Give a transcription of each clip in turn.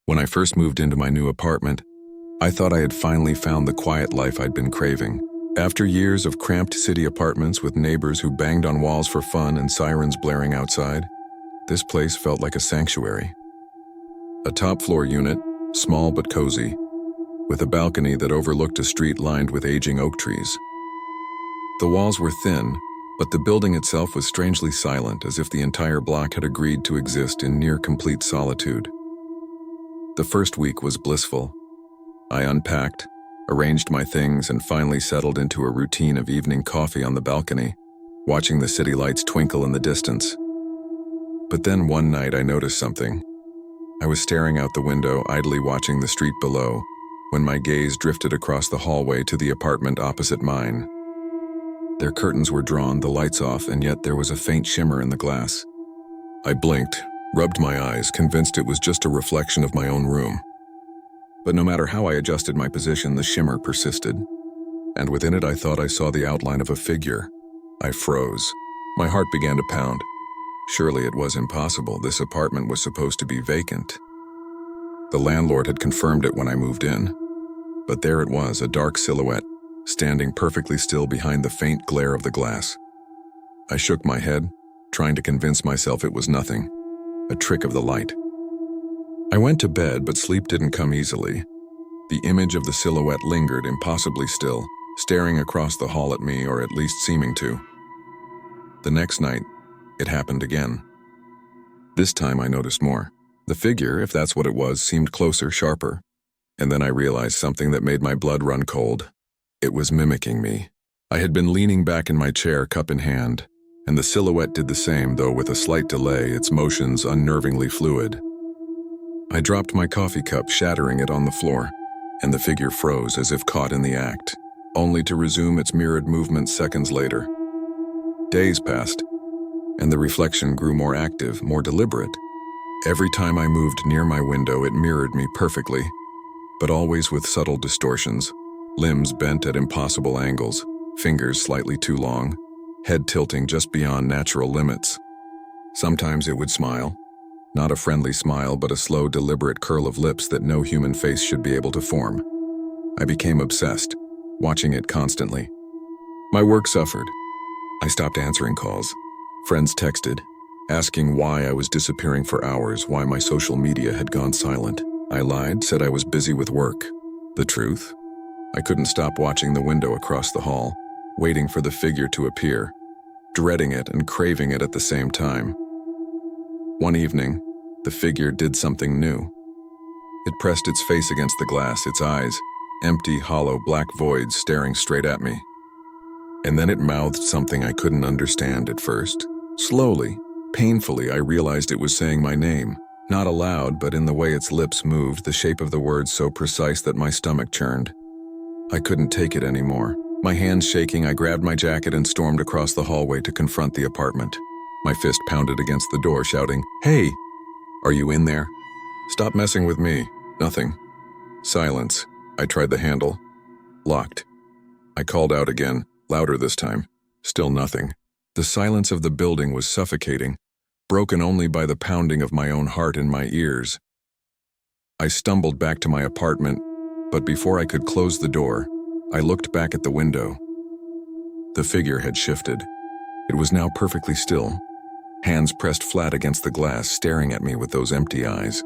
When I first moved into my new apartment, I thought I had finally found the quiet life I'd been craving. After years of cramped city apartments with neighbors who banged on walls for fun and sirens blaring outside, this place felt like a sanctuary. A top-floor unit, small but cozy, with a balcony that overlooked a street lined with aging oak trees. The walls were thin, but the building itself was strangely silent, as if the entire block had agreed to exist in near-complete solitude. The first week was blissful. I unpacked, arranged my things, and finally settled into a routine of evening coffee on the balcony, watching the city lights twinkle in the distance. But then one night I noticed something. I was staring out the window, idly watching the street below, when my gaze drifted across the hallway to the apartment opposite mine. Their curtains were drawn, the lights off, and yet there was a faint shimmer in the glass. I blinked, rubbed my eyes, convinced it was just a reflection of my own room. But no matter how I adjusted my position, the shimmer persisted. And within it I thought I saw the outline of a figure. I froze. My heart began to pound. Surely it was impossible. This apartment was supposed to be vacant. The landlord had confirmed it when I moved in. But there it was, a dark silhouette, standing perfectly still behind the faint glare of the glass. I shook my head, trying to convince myself it was nothing. A trick of the light. I went to bed, but sleep didn't come easily. The image of the silhouette lingered impossibly still, staring across the hall at me, or at least seeming to. The next night, it happened again. This time I noticed more. The figure, if that's what it was, seemed closer, sharper. And then I realized something that made my blood run cold. It was mimicking me. I had been leaning back in my chair, cup in hand, and the silhouette did the same, though with a slight delay, its motions unnervingly fluid. I dropped my coffee cup, shattering it on the floor, and the figure froze as if caught in the act, only to resume its mirrored movements seconds later. Days passed, and the reflection grew more active, more deliberate. Every time I moved near my window, it mirrored me perfectly, but always with subtle distortions, limbs bent at impossible angles, fingers slightly too long, head tilting just beyond natural limits. Sometimes it would smile, not a friendly smile, but a slow, deliberate curl of lips that no human face should be able to form. I became obsessed, watching it constantly. My work suffered. I stopped answering calls. Friends texted, asking why I was disappearing for hours, why my social media had gone silent. I lied, said I was busy with work. The truth? I couldn't stop watching the window across the hall, waiting for the figure to appear, dreading it and craving it at the same time. One evening, the figure did something new. It pressed its face against the glass, its eyes, empty, hollow, black voids staring straight at me. And then it mouthed something I couldn't understand at first. Slowly, painfully, I realized it was saying my name, not aloud, but in the way its lips moved, the shape of the words so precise that my stomach churned. I couldn't take it anymore. My hands shaking, I grabbed my jacket and stormed across the hallway to confront the apartment. My fist pounded against the door, shouting, "Hey! Are you in there? Stop messing with me." Nothing. Silence. I tried the handle. Locked. I called out again, louder this time. Still nothing. The silence of the building was suffocating, broken only by the pounding of my own heart in my ears. I stumbled back to my apartment, but before I could close the door, I looked back at the window. The figure had shifted. It was now perfectly still, hands pressed flat against the glass, staring at me with those empty eyes.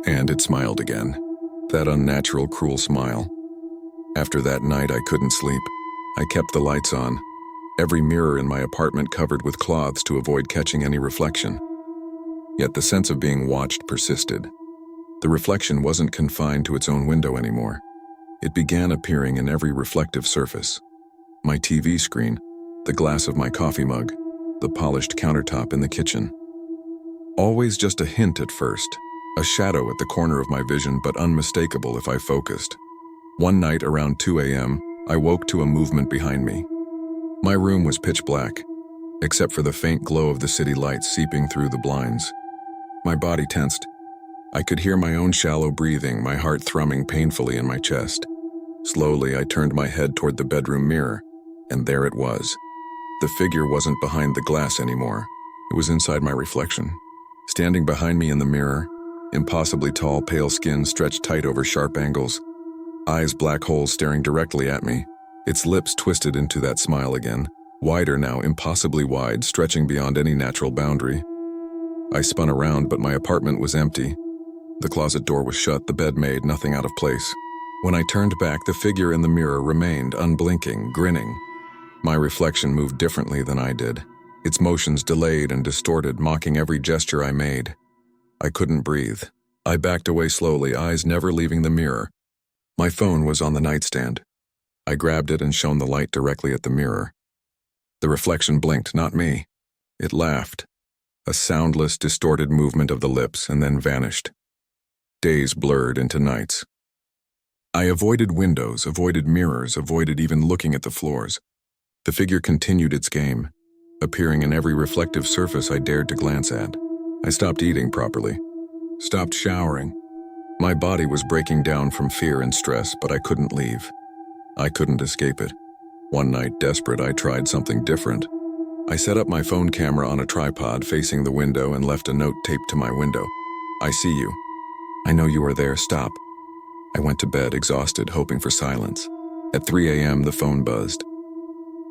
And it smiled again, that unnatural, cruel smile. After that night, I couldn't sleep. I kept the lights on, every mirror in my apartment covered with cloths to avoid catching any reflection. Yet the sense of being watched persisted. The reflection wasn't confined to its own window anymore. It began appearing in every reflective surface. My TV screen, the glass of my coffee mug, the polished countertop in the kitchen. Always just a hint at first, a shadow at the corner of my vision, but unmistakable if I focused. One night around 2 a.m., I woke to a movement behind me. My room was pitch black, except for the faint glow of the city lights seeping through the blinds. My body tensed. I could hear my own shallow breathing, my heart thrumming painfully in my chest. Slowly, I turned my head toward the bedroom mirror, and there it was. The figure wasn't behind the glass anymore. It was inside my reflection. Standing behind me in the mirror, Impossibly tall, pale skin stretched tight over sharp angles. Eyes black holes staring directly at me. Its lips twisted into that smile again, wider now, impossibly wide, stretching beyond any natural boundary. I spun around, but my apartment was empty. The closet door was shut, the bed made, nothing out of place. When I turned back, the figure in the mirror remained, unblinking, grinning. My reflection moved differently than I did. Its motions delayed and distorted, mocking every gesture I made. I couldn't breathe. I backed away slowly, eyes never leaving the mirror. My phone was on the nightstand. I grabbed it and shone the light directly at the mirror. The reflection blinked, not me. It laughed. A soundless, distorted movement of the lips, and then vanished. Days blurred into nights. I avoided windows, avoided mirrors, avoided even looking at the floors. The figure continued its game, appearing in every reflective surface I dared to glance at. I stopped eating properly, stopped showering. My body was breaking down from fear and stress, but I couldn't leave. I couldn't escape it. One night, desperate, I tried something different. I set up my phone camera on a tripod facing the window and left a note taped to my window. "I see you. I know you are there. Stop." I went to bed, exhausted, hoping for silence. At 3 a.m., the phone buzzed.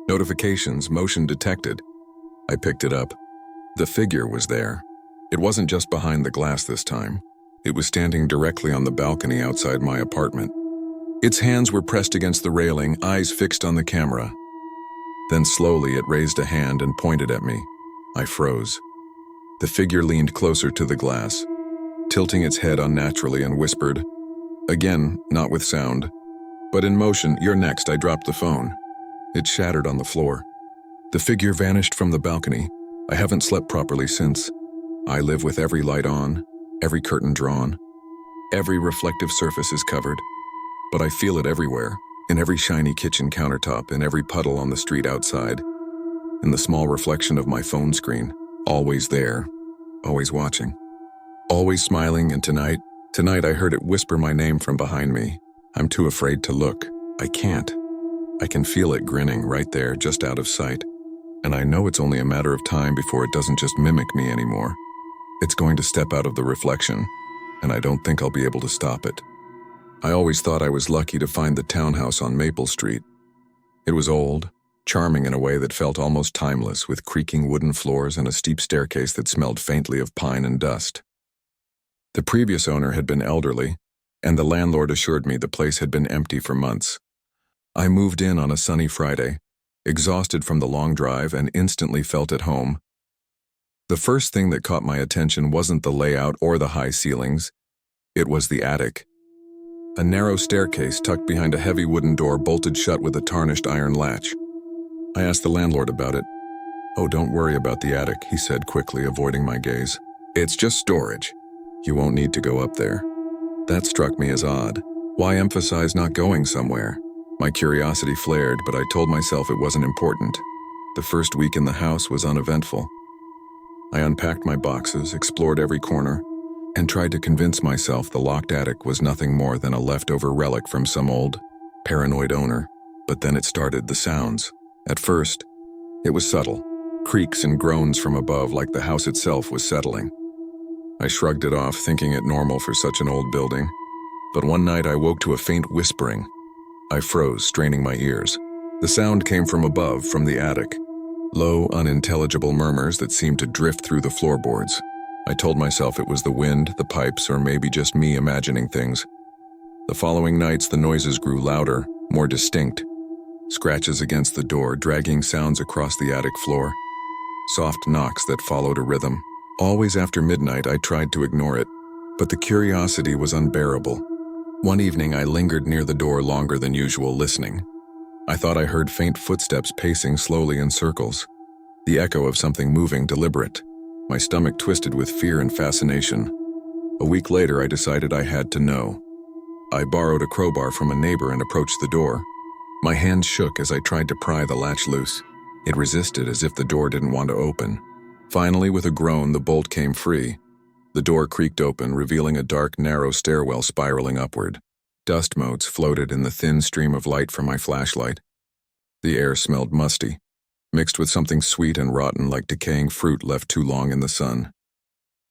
Notifications, motion detected. I picked it up. The figure was there. It wasn't just behind the glass this time. It was standing directly on the balcony outside my apartment. Its hands were pressed against the railing, eyes fixed on the camera. Then slowly it raised a hand and pointed at me. I froze. The figure leaned closer to the glass, tilting its head unnaturally, and whispered. Again, not with sound, but in motion. "You're next." I dropped the phone. It shattered on the floor. The figure vanished from the balcony. I haven't slept properly since. I live with every light on, every curtain drawn. Every reflective surface is covered. But I feel it everywhere, in every shiny kitchen countertop, in every puddle on the street outside, in the small reflection of my phone screen. Always there, always watching, always smiling. And tonight I heard it whisper my name from behind me. I'm too afraid to look. I can't. I can feel it grinning right there, just out of sight. And I know it's only a matter of time before it doesn't just mimic me anymore. It's going to step out of the reflection, and I don't think I'll be able to stop it. I always thought I was lucky to find the townhouse on Maple Street. It was old, charming in a way that felt almost timeless, with creaking wooden floors and a steep staircase that smelled faintly of pine and dust. The previous owner had been elderly, and the landlord assured me the place had been empty for months. I moved in on a sunny Friday, exhausted from the long drive, and instantly felt at home. The first thing that caught my attention wasn't the layout or the high ceilings. It was the attic. A narrow staircase tucked behind a heavy wooden door bolted shut with a tarnished iron latch. I asked the landlord about it. "Oh, don't worry about the attic," he said quickly, avoiding my gaze. "It's just storage. You won't need to go up there." That struck me as odd. Why emphasize not going somewhere? My curiosity flared, but I told myself it wasn't important. The first week in the house was uneventful. I unpacked my boxes, explored every corner, and tried to convince myself the locked attic was nothing more than a leftover relic from some old, paranoid owner. But then it started, the sounds. At first, it was subtle, creaks and groans from above, like the house itself was settling. I shrugged it off, thinking it normal for such an old building. But one night I woke to a faint whispering. I froze, straining my ears. The sound came from above, from the attic. Low, unintelligible murmurs that seemed to drift through the floorboards. I told myself it was the wind, the pipes, or maybe just me imagining things. The following nights, the noises grew louder, more distinct. Scratches against the door, dragging sounds across the attic floor. Soft knocks that followed a rhythm. Always after midnight, I tried to ignore it, but the curiosity was unbearable. One evening, I lingered near the door longer than usual, listening. I thought I heard faint footsteps pacing slowly in circles, the echo of something moving, deliberate. My stomach twisted with fear and fascination. A week later, I decided I had to know. I borrowed a crowbar from a neighbor and approached the door. My hands shook as I tried to pry the latch loose. It resisted, as if the door didn't want to open. Finally, with a groan, the bolt came free. The door creaked open, revealing a dark, narrow stairwell spiraling upward. Dust motes floated in the thin stream of light from my flashlight. The air smelled musty, mixed with something sweet and rotten, like decaying fruit left too long in the sun.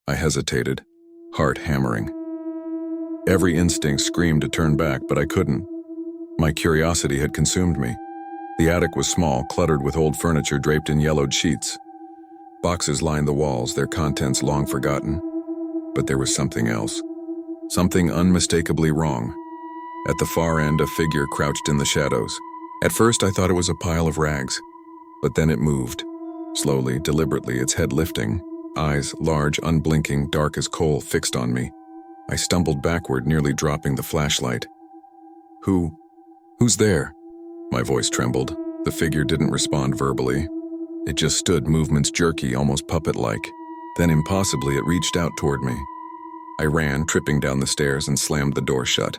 I hesitated. heart hammering. Every instinct screamed to turn back, but I couldn't. My curiosity had consumed me. The attic was small, cluttered with old furniture draped in yellowed sheets. Boxes lined the walls, their contents long forgotten. But there was something else. Something unmistakably wrong. At the far end, a figure crouched in the shadows. At first, I thought it was a pile of rags. But then it moved. Slowly, deliberately, its head lifting. Eyes, large, unblinking, dark as coal, fixed on me. I stumbled backward, nearly dropping the flashlight. Who's there? My voice trembled. The figure didn't respond verbally. It just stood, movements jerky, almost puppet-like. Then impossibly, it reached out toward me. I ran, tripping down the stairs, and slammed the door shut.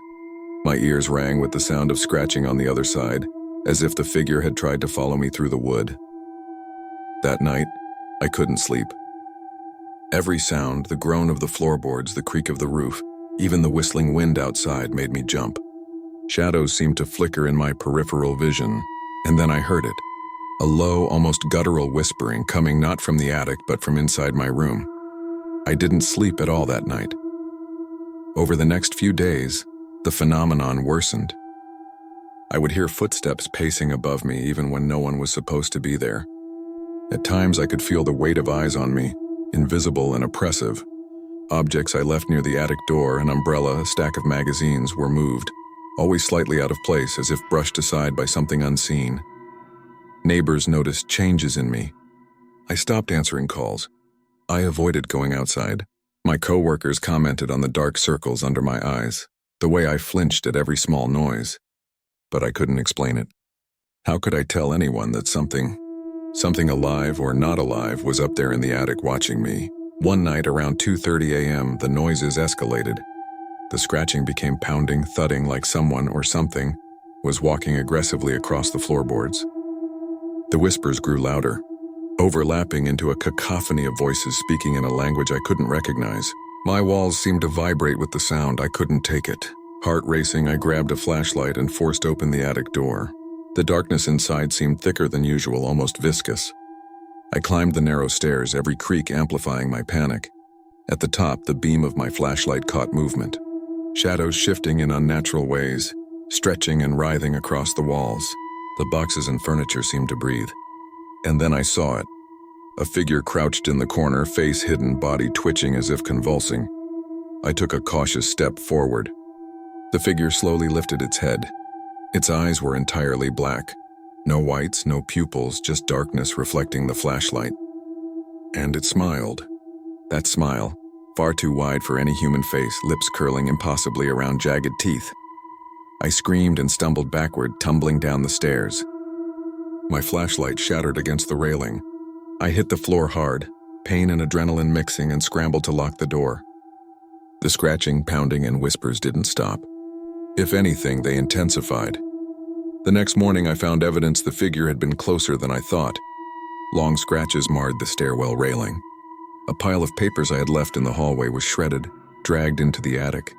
My ears rang with the sound of scratching on the other side, as if the figure had tried to follow me through the wood. That night, I couldn't sleep. Every sound, the groan of the floorboards, the creak of the roof, even the whistling wind outside made me jump. Shadows seemed to flicker in my peripheral vision, and then I heard it. A low, almost guttural whispering coming not from the attic but from inside my room. I didn't sleep at all that night. Over the next few days, the phenomenon worsened. I would hear footsteps pacing above me even when no one was supposed to be there. At times I could feel the weight of eyes on me, invisible and oppressive. Objects I left near the attic door, an umbrella, a stack of magazines, were moved, always slightly out of place as if brushed aside by something unseen. Neighbors noticed changes in me. I stopped answering calls. I avoided going outside. My coworkers commented on the dark circles under my eyes, the way I flinched at every small noise. But I couldn't explain it. How could I tell anyone that something alive or not alive was up there in the attic watching me? One night around 2:30 a.m., the noises escalated. The scratching became pounding, thudding, like someone or something was walking aggressively across the floorboards. The whispers grew louder, overlapping into a cacophony of voices speaking in a language I couldn't recognize. My walls seemed to vibrate with the sound. I couldn't take it. Heart racing, I grabbed a flashlight and forced open the attic door. The darkness inside seemed thicker than usual, almost viscous. I climbed the narrow stairs, every creak amplifying my panic. At the top, the beam of my flashlight caught movement. Shadows shifting in unnatural ways, stretching and writhing across the walls. The boxes and furniture seemed to breathe. And then I saw it. A figure crouched in the corner, face hidden, body twitching as if convulsing. I took a cautious step forward. The figure slowly lifted its head. Its eyes were entirely black. No whites, no pupils, just darkness reflecting the flashlight. And it smiled. That smile, far too wide for any human face, lips curling impossibly around jagged teeth. I screamed and stumbled backward, tumbling down the stairs. My flashlight shattered against the railing. I hit the floor hard, pain and adrenaline mixing, and scrambled to lock the door. The scratching, pounding, and whispers didn't stop. If anything, they intensified. The next morning I found evidence the figure had been closer than I thought. Long scratches marred the stairwell railing. A pile of papers I had left in the hallway was shredded, dragged into the attic,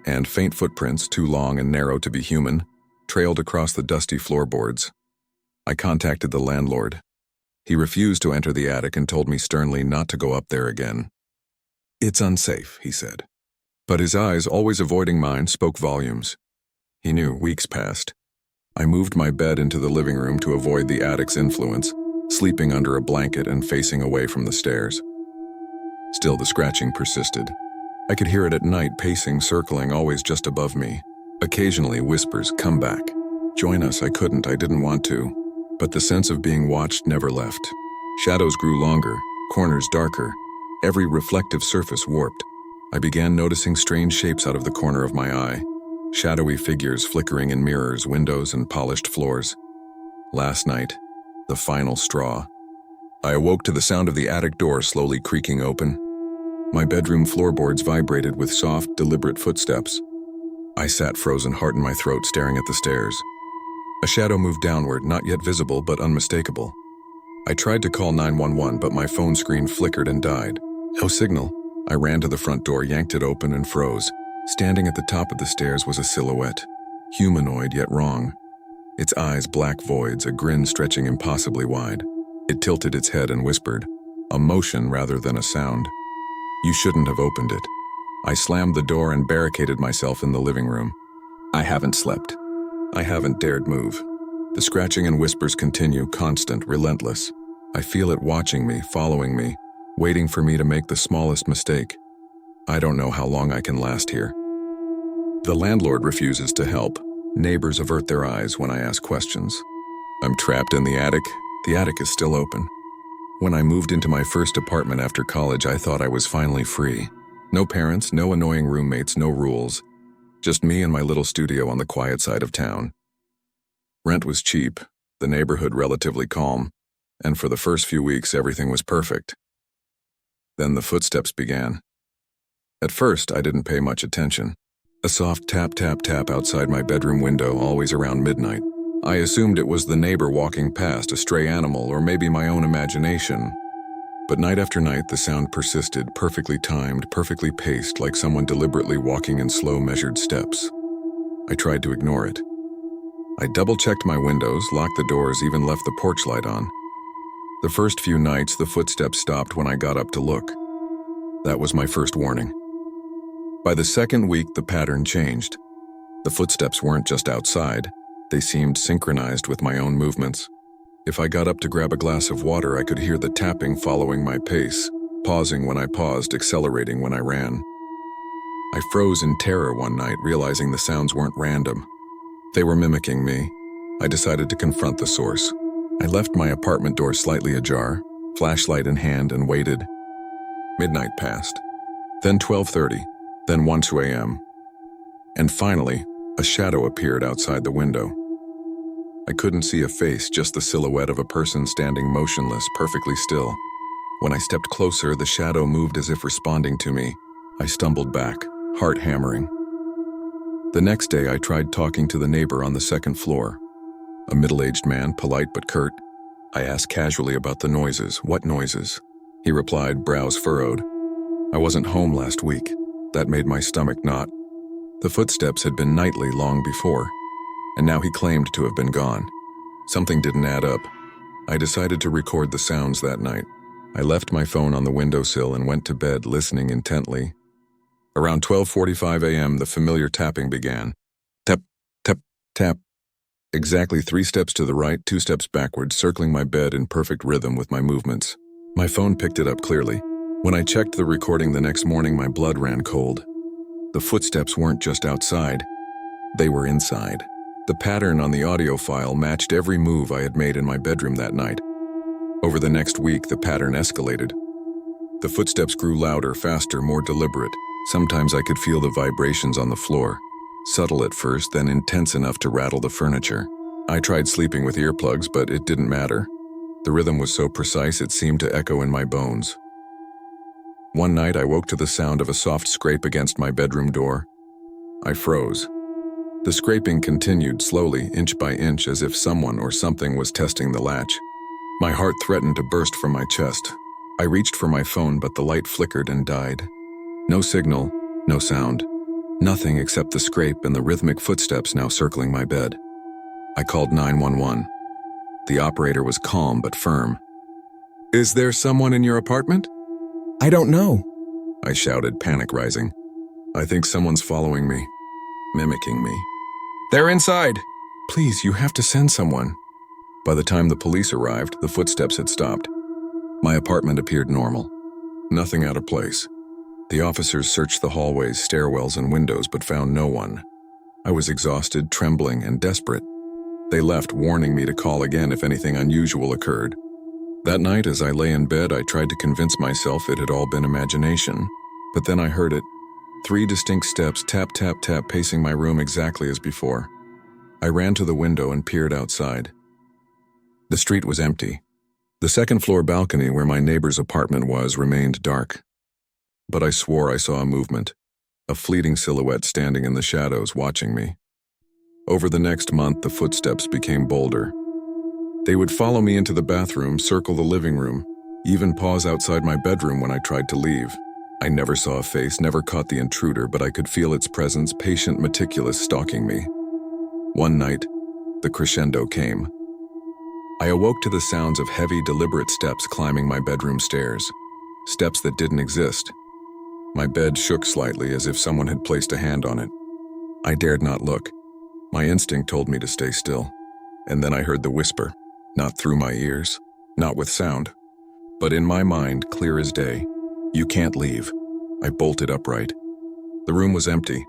and faint footprints, too long and narrow to be human, trailed across the dusty floorboards. I contacted the landlord. He refused to enter the attic and told me sternly not to go up there again. "It's unsafe," he said. But his eyes, always avoiding mine, spoke volumes. He knew. Weeks passed. I moved my bed into the living room to avoid the attic's influence, sleeping under a blanket and facing away from the stairs. Still, the scratching persisted. I could hear it at night, pacing, circling, always just above me. Occasionally, whispers, "Come back. Join us." I couldn't, I didn't want to. But the sense of being watched never left. Shadows grew longer, corners darker, every reflective surface warped. I began noticing strange shapes out of the corner of my eye. Shadowy figures flickering in mirrors, windows, and polished floors. Last night, the final straw. I awoke to the sound of the attic door slowly creaking open. My bedroom floorboards vibrated with soft, deliberate footsteps. I sat frozen, heart in my throat, staring at the stairs. A shadow moved downward, not yet visible, but unmistakable. I tried to call 911, but my phone screen flickered and died. No signal. I ran to the front door, yanked it open, and froze. Standing at the top of the stairs was a silhouette, humanoid yet wrong. Its eyes black voids, a grin stretching impossibly wide. It tilted its head and whispered, a motion rather than a sound. "You shouldn't have opened it." I slammed the door and barricaded myself in the living room. I haven't slept. I haven't dared move. The scratching and whispers continue, constant, relentless. I feel it watching me, following me, waiting for me to make the smallest mistake. I don't know how long I can last here. The landlord refuses to help. Neighbors avert their eyes when I ask questions. I'm trapped in the attic. The attic is still open. When I moved into my first apartment after college, I thought I was finally free. No parents, no annoying roommates, no rules. Just me and my little studio on the quiet side of town. Rent was cheap, the neighborhood relatively calm, and for the first few weeks everything was perfect. Then the footsteps began. At first, I didn't pay much attention. A soft tap, tap, tap outside my bedroom window, always around midnight. I assumed it was the neighbor walking past, a stray animal, or maybe my own imagination. But night after night, the sound persisted, perfectly timed, perfectly paced, like someone deliberately walking in slow, measured steps. I tried to ignore it. I double-checked my windows, locked the doors, even left the porch light on. The first few nights, the footsteps stopped when I got up to look. That was my first warning. By the second week, the pattern changed. The footsteps weren't just outside. They seemed synchronized with my own movements. If I got up to grab a glass of water, I could hear the tapping following my pace, pausing when I paused, accelerating when I ran. I froze in terror one night, realizing the sounds weren't random. They were mimicking me. I decided to confront the source. I left my apartment door slightly ajar, flashlight in hand, and waited. Midnight passed. Then 12:30. Then 1 a.m. And finally, a shadow appeared outside the window. I couldn't see a face, just the silhouette of a person standing motionless, perfectly still. When I stepped closer, the shadow moved as if responding to me. I stumbled back, heart hammering. The next day, I tried talking to the neighbor on the second floor. A middle-aged man, polite but curt. I asked casually about the noises. What noises? He replied, brows furrowed. I wasn't home last week. That made my stomach knot. The footsteps had been nightly long before, and now he claimed to have been gone. Something didn't add up. I decided to record the sounds that night. I left my phone on the windowsill and went to bed, listening intently. Around 12:45 a.m., the familiar tapping began. Tap, tap, tap. Exactly 3 steps to the right, 2 steps backward, circling my bed in perfect rhythm with my movements. My phone picked it up clearly. When I checked the recording the next morning, my blood ran cold. The footsteps weren't just outside. They were inside. The pattern on the audio file matched every move I had made in my bedroom that night. Over the next week, the pattern escalated. The footsteps grew louder, faster, more deliberate. Sometimes I could feel the vibrations on the floor. Subtle at first, then intense enough to rattle the furniture. I tried sleeping with earplugs, but it didn't matter. The rhythm was so precise it seemed to echo in my bones. One night, I woke to the sound of a soft scrape against my bedroom door. I froze. The scraping continued slowly, inch by inch, as if someone or something was testing the latch. My heart threatened to burst from my chest. I reached for my phone, but the light flickered and died. No signal, no sound. Nothing except the scrape and the rhythmic footsteps now circling my bed. I called 911. The operator was calm but firm. "Is there someone in your apartment?" I don't know. I shouted, panic rising. "I think someone's following me, mimicking me." "They're inside." "Please, you have to send someone." By the time the police arrived, the footsteps had stopped. My apartment appeared normal. Nothing out of place. The officers searched the hallways, stairwells, and windows, but found no one. I was exhausted, trembling, and desperate. They left, warning me to call again if anything unusual occurred. That night, as I lay in bed, I tried to convince myself it had all been imagination. But then I heard it. 3 distinct steps, tap, tap, tap, pacing my room exactly as before. I ran to the window and peered outside. The street was empty. The second-floor balcony where my neighbor's apartment was remained dark. But I swore I saw a movement, a fleeting silhouette standing in the shadows watching me. Over the next month, the footsteps became bolder. They would follow me into the bathroom, circle the living room, even pause outside my bedroom when I tried to leave. I never saw a face, never caught the intruder, but I could feel its presence, patient, meticulous, stalking me. One night, the crescendo came. I awoke to the sounds of heavy, deliberate steps climbing my bedroom stairs. Steps that didn't exist. My bed shook slightly as if someone had placed a hand on it. I dared not look. My instinct told me to stay still. And then I heard the whisper, not through my ears, not with sound, but in my mind, clear as day. You can't leave. I bolted upright. The room was empty.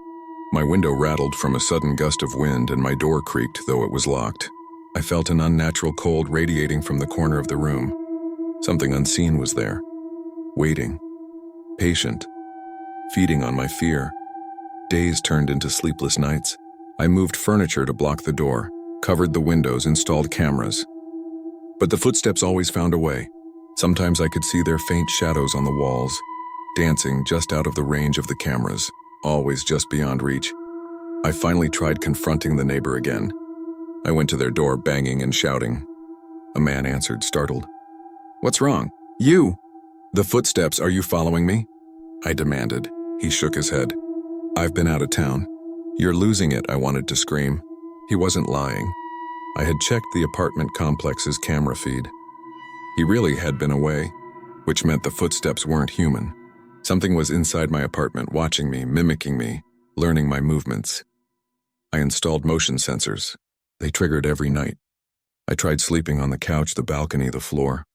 My window rattled from a sudden gust of wind and my door creaked, though it was locked. I felt an unnatural cold radiating from the corner of the room. Something unseen was there, waiting, patient, feeding on my fear. Days turned into sleepless nights. I moved furniture to block the door, covered the windows, installed cameras. But the footsteps always found a way. Sometimes I could see their faint shadows on the walls, dancing just out of the range of the cameras, always just beyond reach. I finally tried confronting the neighbor again. I went to their door, banging and shouting. A man answered, startled. "What's wrong? You!" "The footsteps, are you following me?" I demanded. He shook his head. "I've been out of town." "You're losing it," I wanted to scream. He wasn't lying. I had checked the apartment complex's camera feed. He really had been away, which meant the footsteps weren't human. Something was inside my apartment, watching me, mimicking me, learning my movements. I installed motion sensors. They triggered every night. I tried sleeping on the couch, the balcony, the floor.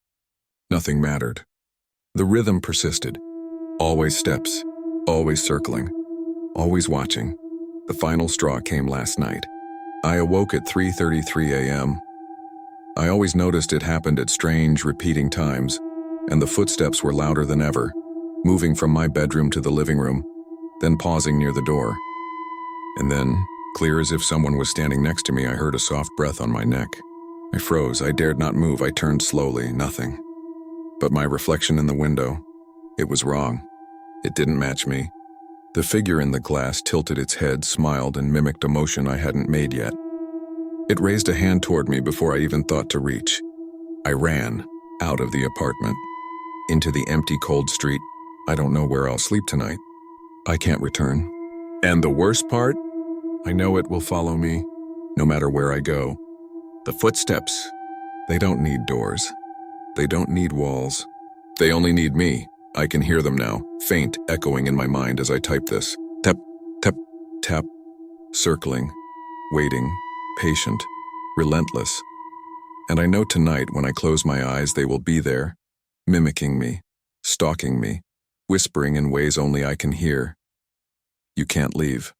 Nothing mattered. The rhythm persisted. Always steps, always circling, always watching. The final straw came last night. I awoke at 3:33 a.m. I always noticed it happened at strange, repeating times, and the footsteps were louder than ever, moving from my bedroom to the living room, then pausing near the door. And then, clear as if someone was standing next to me, I heard a soft breath on my neck. I froze. I dared not move. I turned slowly. Nothing. But my reflection in the window, it was wrong. It didn't match me. The figure in the glass tilted its head, smiled, and mimicked a motion I hadn't made yet. It raised a hand toward me before I even thought to reach. I ran, out of the apartment, into the empty, cold street. I don't know where I'll sleep tonight. I can't return. And the worst part? I know it will follow me, no matter where I go. The footsteps, they don't need doors. They don't need walls. They only need me. I can hear them now, faint, echoing in my mind as I type this. Tap, tap, tap, circling, waiting, patient, relentless. And I know tonight when I close my eyes they will be there, mimicking me, stalking me, whispering in ways only I can hear. You can't leave.